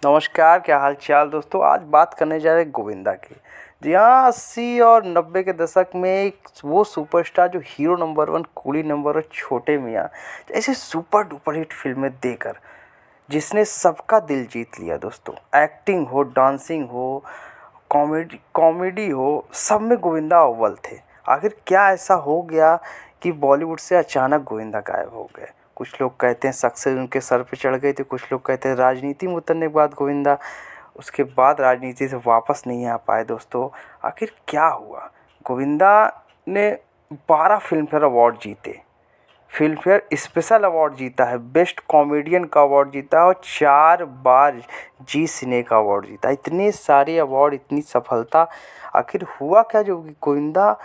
नमस्कार, क्या हाल चाल दोस्तों। आज बात करने जा रहे हैं गोविंदा की। जी हाँ, 80 और 90 के दशक में एक वो सुपरस्टार जो hero number one, coolie number one, छोटे मियाँ ऐसे सुपर डुपर हिट फिल्में देकर जिसने सबका दिल जीत लिया दोस्तों। एक्टिंग हो, डांसिंग हो, कॉमेडी कॉमेडी हो, सब में गोविंदा अव्वल थे। आखिर क्या ऐसा हो गया कि बॉलीवुड से अचानक गोविंदा गायब हो गए। कुछ लोग कहते हैं सक्सेस उनके सर पे चढ़ गई थी, कुछ लोग कहते हैं राजनीति में उतरने के बाद गोविंदा उसके बाद राजनीति से वापस नहीं आ पाए दोस्तों। आखिर क्या हुआ। गोविंदा ने 12 फिल्म फेयर अवार्ड जीते, फिल्म फेयर स्पेशल अवार्ड जीता है, बेस्ट कॉमेडियन का अवार्ड जीता है और 4 बार जी सिने का अवार्ड जीता। इतने सारे अवार्ड, इतनी सफलता, आखिर हुआ क्या जो कि गोविंदा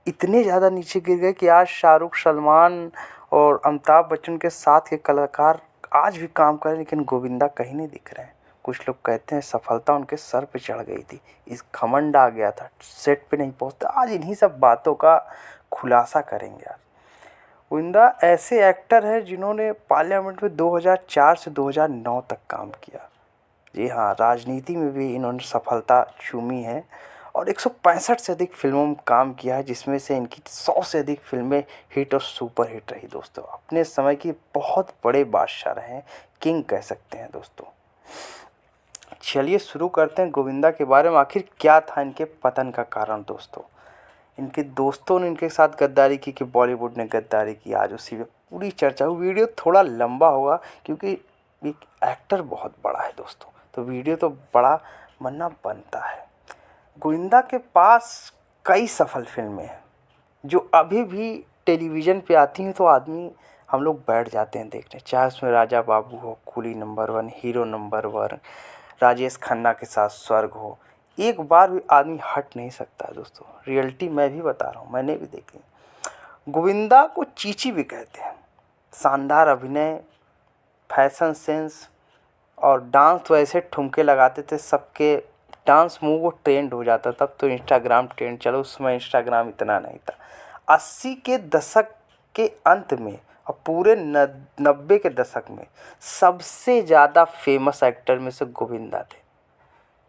इतने ज़्यादा नीचे गिर गए कि आज शाहरुख, सलमान और अमिताभ बच्चन के साथ के कलाकार आज भी काम कर रहे हैं, लेकिन गोविंदा कहीं नहीं दिख रहे हैं। कुछ लोग कहते हैं सफलता उनके सर पे चढ़ गई थी, इस घमंड आ गया था, सेट पे नहीं पहुंचते। आज इन्हीं सब बातों का खुलासा करेंगे आज। गोविंदा ऐसे एक्टर हैं जिन्होंने पार्लियामेंट में 2004 से 2009 तक काम किया। जी हाँ, राजनीति में भी इन्होंने सफलता चूमी है और 165 से अधिक फिल्मों में काम किया है, जिसमें से इनकी 100 से अधिक फिल्में हिट और सुपर हिट रही दोस्तों। अपने समय की बहुत बड़े बादशाह रहे हैं, किंग कह सकते हैं दोस्तों। चलिए शुरू करते हैं गोविंदा के बारे में। आखिर क्या था इनके पतन का कारण दोस्तों। इनके दोस्तों ने इनके साथ गद्दारी की कि बॉलीवुड ने गद्दारी की, आज उसी पे पूरी चर्चा हुई। वीडियो थोड़ा लंबा होगा क्योंकि एक एक्टर बहुत बड़ा है दोस्तों, तो वीडियो तो बड़ा बनना बनता है। गोविंदा के पास कई सफल फिल्में हैं जो अभी भी टेलीविज़न पे आती हैं तो आदमी हम लोग बैठ जाते हैं देखने। चाहे उसमें राजा बाबू हो, coolie number one, hero number one, Rajesh Khanna के साथ स्वर्ग हो, एक बार भी आदमी हट नहीं सकता है दोस्तों। रियलिटी मैं भी बता रहा हूँ, मैंने भी देखी। गोविंदा को चीची भी कहते हैं। शानदार अभिनय, फैशन सेंस और डांस तो ऐसे ठुमके लगाते थे, सबके डांस मूव वो ट्रेंड हो जाता। तब तो इंस्टाग्राम ट्रेंड चलो, उस समय इंस्टाग्राम इतना नहीं था। 80 के दशक के अंत में और पूरे 90 के दशक में सबसे ज़्यादा फेमस एक्टर में से गोविंदा थे।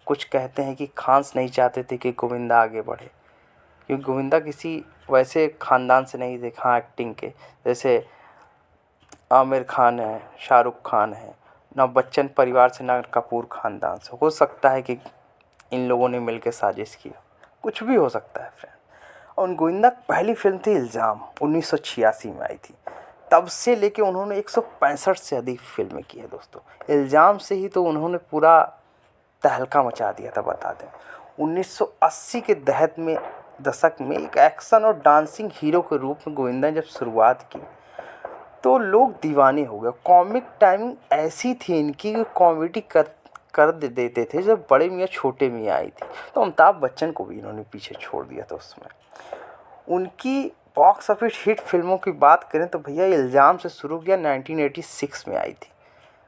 कुछ कहते हैं कि खान्स नहीं चाहते थे कि गोविंदा आगे बढ़े, क्योंकि गोविंदा किसी वैसे ख़ानदान से नहीं थे हाँ एक्टिंग के, जैसे आमिर खान है, शाहरुख खान है, ना बच्चन परिवार से ना कपूर ख़ानदान से। हो सकता है कि इन लोगों ने मिलकर साजिश की, कुछ भी हो सकता है फ्रेंड। और गोविंदा की पहली फिल्म थी इल्ज़ाम, 1986 में आई थी। तब से लेके उन्होंने 165 से अधिक फिल्में की है दोस्तों। इल्ज़ाम से ही तो उन्होंने पूरा तहलका मचा दिया था, बता दें। 1980 के दशक में एक एक्शन और डांसिंग हीरो के रूप में गोविंदा ने जब शुरुआत की तो लोग दीवाने हो गए। कॉमिक टाइमिंग ऐसी थी इनकी कि कॉमेडी कर देते थे। जब बड़े मियाँ छोटे मियाँ आई थी तो अमिताभ बच्चन को भी इन्होंने पीछे छोड़ दिया था उसमें। उनकी बॉक्स ऑफिस हिट फिल्मों की बात करें तो भैया इल्ज़ाम से शुरू किया, 1986 में आई थी।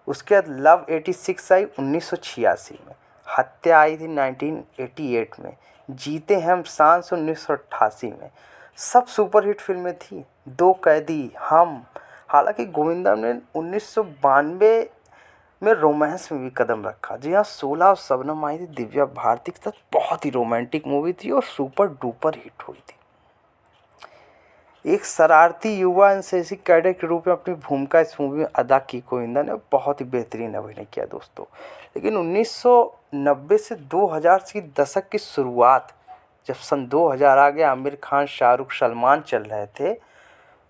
उसके बाद लव 86 आई 1986 में, हत्या आई थी 1988 में, जीते हम सांस 1988 में। सब सुपरहिट फिल्में थी। दो कैदी, हम। हालांकि गोविंदा ने 1992 में रोमांस में भी कदम रखा। जी हाँ, 16 और शबनम आई थी दिव्या भारती के साथ, बहुत ही रोमांटिक मूवी थी और सुपर डुपर हिट हुई थी। एक शरारती युवा एनसीसी कैडेट के रूप में अपनी भूमिका इस मूवी में अदा की गोविंदा ने, बहुत ही बेहतरीन अभिनय किया दोस्तों। लेकिन 1990 से 2000 की दशक की शुरुआत, जब सन 2000 आ गया, आमिर खान, शाहरुख, सलमान चल रहे थे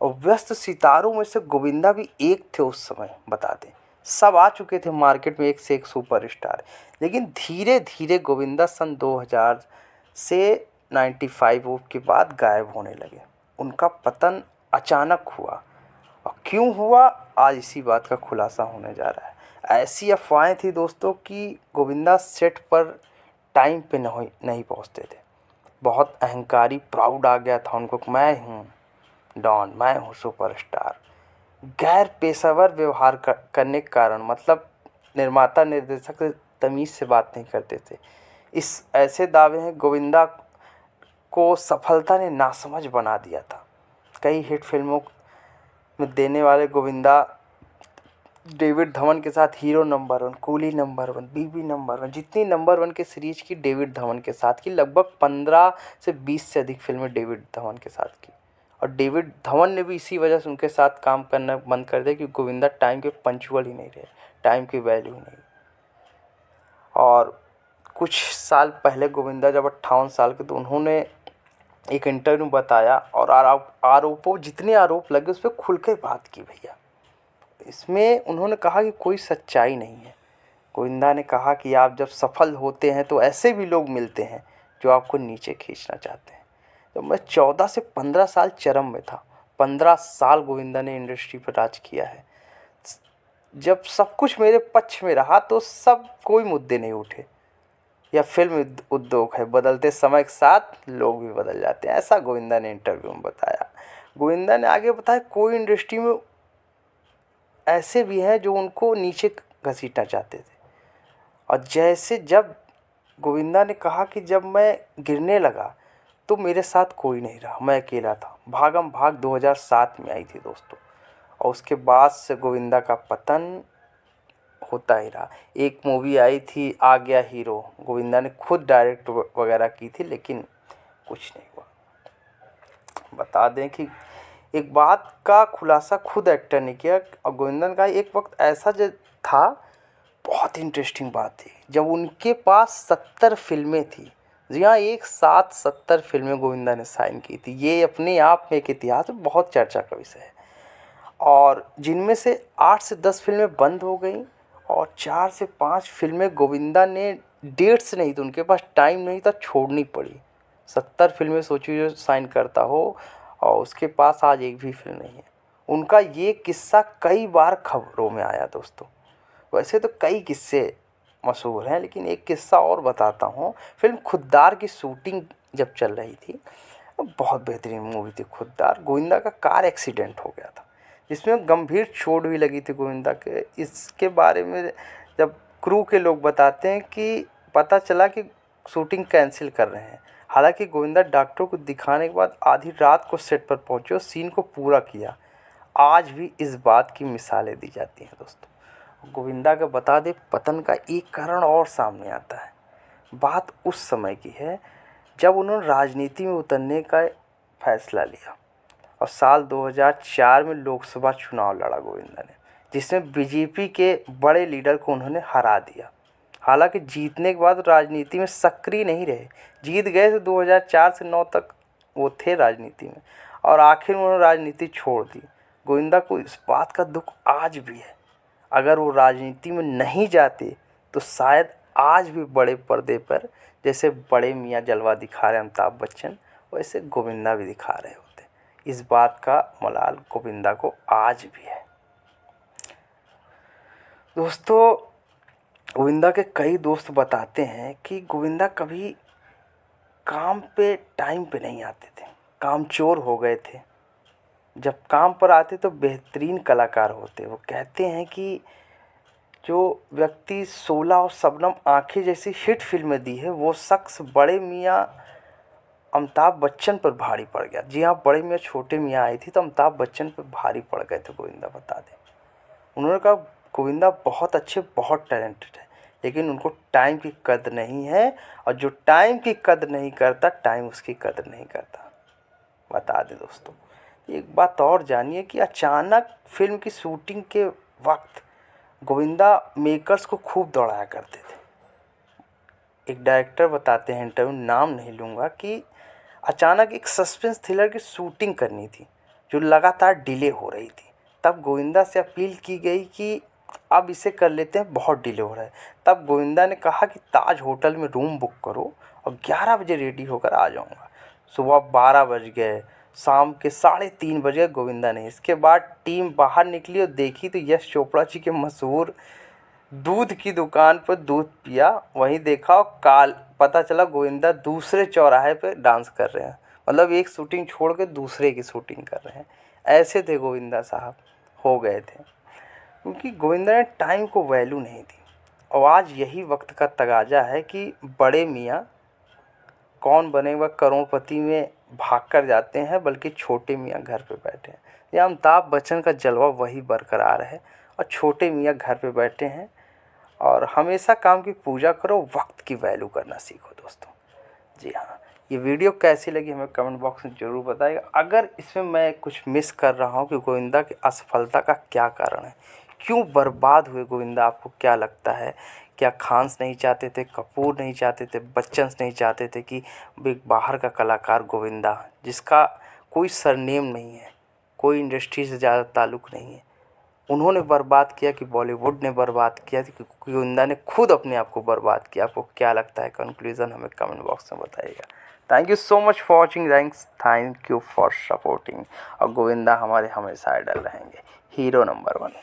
और व्यस्त सितारों में से गोविंदा भी एक थे उस समय, बता दें। सब आ चुके थे मार्केट में, एक से एक सुपरस्टार। लेकिन धीरे धीरे गोविंदा सन 2000 से 95 के बाद गायब होने लगे। उनका पतन अचानक हुआ और क्यों हुआ, आज इसी बात का खुलासा होने जा रहा है। ऐसी अफवाहें थी दोस्तों कि गोविंदा सेट पर टाइम पे नहीं पहुंचते थे। बहुत अहंकारी, प्राउड आ गया था उनको कि मैं हूँ डॉन, मैं हूँ सुपरस्टार। गैर पेशेवर व्यवहार करने के कारण, मतलब निर्माता निर्देशक से तमीज़ से बात नहीं करते थे। इस ऐसे दावे हैं गोविंदा को सफलता ने नासमझ बना दिया था। कई हिट फिल्मों में देने वाले गोविंदा डेविड धवन के साथ हीरो नंबर 1, कूली नंबर 1, बीबी नंबर 1, जितनी नंबर 1 की सीरीज की डेविड धवन के साथ की, लगभग 15 से 20 से अधिक फिल्में डेविड धवन के साथ की। और डेविड धवन ने भी इसी वजह से उनके साथ काम करना बंद कर दिया क्योंकि गोविंदा टाइम के पंचुअल ही नहीं रहे, टाइम की वैल्यू ही नहीं। और कुछ साल पहले गोविंदा जब 58 साल के, तो उन्होंने एक इंटरव्यू में बताया और आरोपों जितने आरोप लगे उस पर खुल कर बात की भैया। इसमें उन्होंने कहा कि कोई सच्चाई नहीं है। गोविंदा ने कहा कि आप जब सफल होते हैं तो ऐसे भी लोग मिलते हैं जो आपको नीचे खींचना चाहते हैं। तो मैं 14 से 15 साल चरम में था। 15 साल गोविंदा ने इंडस्ट्री पर राज किया है। जब सब कुछ मेरे पक्ष में रहा तो सब कोई मुद्दे नहीं उठे। यह फिल्म उद्योग है, बदलते समय के साथ लोग भी बदल जाते हैं, ऐसा गोविंदा ने इंटरव्यू में बताया। गोविंदा ने आगे बताया कोई इंडस्ट्री में ऐसे भी हैं जो उनको नीचे घसीटना चाहते थे। और जैसे जब गोविंदा ने कहा कि जब मैं गिरने लगा तो मेरे साथ कोई नहीं रहा, मैं अकेला था। भागम भाग 2007 में आई थी दोस्तों, और उसके बाद से गोविंदा का पतन होता ही रहा। एक मूवी आई थी आ गया हीरो, गोविंदा ने खुद डायरेक्ट वगैरह की थी, लेकिन कुछ नहीं हुआ। बता दें कि एक बात का खुलासा खुद एक्टर ने किया और गोविंदा ने कहा एक वक्त ऐसा जो था, बहुत इंटरेस्टिंग बात थी, जब उनके पास 70 फिल्में थी। जी हाँ, एक साथ 70 फिल्में गोविंदा ने साइन की थी। ये अपने आप में एक इतिहास में बहुत चर्चा का विषय है। और जिनमें से 8 से 10 फिल्में बंद हो गई और 4 से 5 फिल्में गोविंदा ने डेट्स नहीं थी, उनके पास टाइम नहीं था, छोड़नी पड़ी। 70 फिल्में सोचिए जो साइन करता हो और उसके पास आज एक भी फिल्म नहीं है। उनका ये किस्सा कई बार खबरों में आया दोस्तों। वैसे तो कई किस्से मशहूर हैं, लेकिन एक किस्सा और बताता हूँ। फिल्म खुद्दार की शूटिंग जब चल रही थी, बहुत बेहतरीन मूवी थी खुद्दार, गोविंदा का कार एक्सीडेंट हो गया था जिसमें गंभीर चोट भी लगी थी गोविंदा के। इसके बारे में जब क्रू के लोग बताते हैं कि पता चला कि शूटिंग कैंसिल कर रहे हैं। हालांकि गोविंदा डॉक्टरों को दिखाने के बाद आधी रात को सेट पर पहुंचे और सीन को पूरा किया। आज भी इस बात की मिसालें दी जाती हैं दोस्तों। गोविंदा का बता दे पतन का एक कारण और सामने आता है। बात उस समय की है जब उन्होंने राजनीति में उतरने का फैसला लिया और साल 2004 में लोकसभा चुनाव लड़ा गोविंदा ने, जिसमें बीजेपी के बड़े लीडर को उन्होंने हरा दिया। हालांकि जीतने के बाद राजनीति में सक्रिय नहीं रहे, जीत गए तो 2004 से 9 तक वो थे राजनीति में और आखिर में उन्होंने राजनीति छोड़ दी। गोविंदा को इस बात का दुख आज भी है। अगर वो राजनीति में नहीं जाते तो शायद आज भी बड़े पर्दे पर जैसे बड़े मियाँ जलवा दिखा रहे अमिताभ बच्चन, वैसे गोविंदा भी दिखा रहे होते। इस बात का मलाल गोविंदा को आज भी है दोस्तों। गोविंदा के कई दोस्त बताते हैं कि गोविंदा कभी काम पे टाइम पे नहीं आते थे, कामचोर हो गए थे। जब काम पर आते तो बेहतरीन कलाकार होते। वो कहते हैं कि जो व्यक्ति 16 और शबनम आंखें जैसी हिट फिल्में दी है, वो शख्स बड़े मियाँ अमिताभ बच्चन पर भारी पड़ गया। जी हाँ, बड़े मियाँ छोटे मियाँ आई थी तो अमिताभ बच्चन पर भारी पड़ गए थे गोविंदा, बता दें। उन्होंने कहा गोविंदा बहुत अच्छे, बहुत टैलेंटेड है, लेकिन उनको टाइम की कदर नहीं है और जो टाइम की कदर नहीं करता, टाइम उसकी कदर नहीं करता। बता दें दोस्तों, एक बात और जानिए कि अचानक फिल्म की शूटिंग के वक्त गोविंदा मेकर्स को खूब दौड़ाया करते थे। एक डायरेक्टर बताते हैं, इंटरव्यू नाम नहीं लूँगा, कि अचानक एक सस्पेंस थ्रिलर की शूटिंग करनी थी जो लगातार डिले हो रही थी। तब गोविंदा से अपील की गई कि अब इसे कर लेते हैं, बहुत डिले हो रहा है। तब गोविंदा ने कहा कि ताज होटल में रूम बुक करो और 11 बजे रेडी होकर आ जाऊँगा। सुबह 12 बज गए, शाम के 3:30 बजे गोविंदा ने। इसके बाद टीम बाहर निकली और देखी तो यश चोपड़ा जी के मशहूर दूध की दुकान पर दूध पिया। वहीं देखा और पता चला गोविंदा दूसरे चौराहे पे डांस कर रहे हैं, मतलब एक शूटिंग छोड़ के दूसरे की शूटिंग कर रहे हैं। ऐसे थे गोविंदा साहब, हो गए थे, क्योंकि गोविंदा ने टाइम को वैल्यू नहीं दी। और आज यही वक्त का तगाजा है कि बड़े मियाँ कौन बनेगा करोड़पति में भाग कर जाते हैं, बल्कि छोटे मियाँ घर पे बैठे हैं। या अमिताभ बच्चन का जलवा वही बरकरार है और छोटे मियाँ घर पे बैठे हैं। और हमेशा काम की पूजा करो, वक्त की वैल्यू करना सीखो दोस्तों। जी हाँ, ये वीडियो कैसी लगी हमें कमेंट बॉक्स में ज़रूर बताइएगा। अगर इसमें मैं कुछ मिस कर रहा हूँ कि गोविंदा की असफलता का क्या कारण है, क्यों बर्बाद हुए गोविंदा, आपको क्या लगता है? क्या खान्स नहीं चाहते थे, कपूर नहीं चाहते थे, बच्चन नहीं चाहते थे कि एक बाहर का कलाकार गोविंदा जिसका कोई सरनेम नहीं है, कोई इंडस्ट्री से ज़्यादा ताल्लुक़ नहीं है, उन्होंने बर्बाद किया कि बॉलीवुड ने बर्बाद किया कि गोविंदा ने खुद अपने आप को बर्बाद किया? आपको क्या लगता है? कंक्लूज़न हमें कमेंट बॉक्स में बताइएगा। Thank you so much for watching, thank you for supporting. और गोविंदा हमारे हमेशा आइडल रहेंगे, हीरो नंबर 1।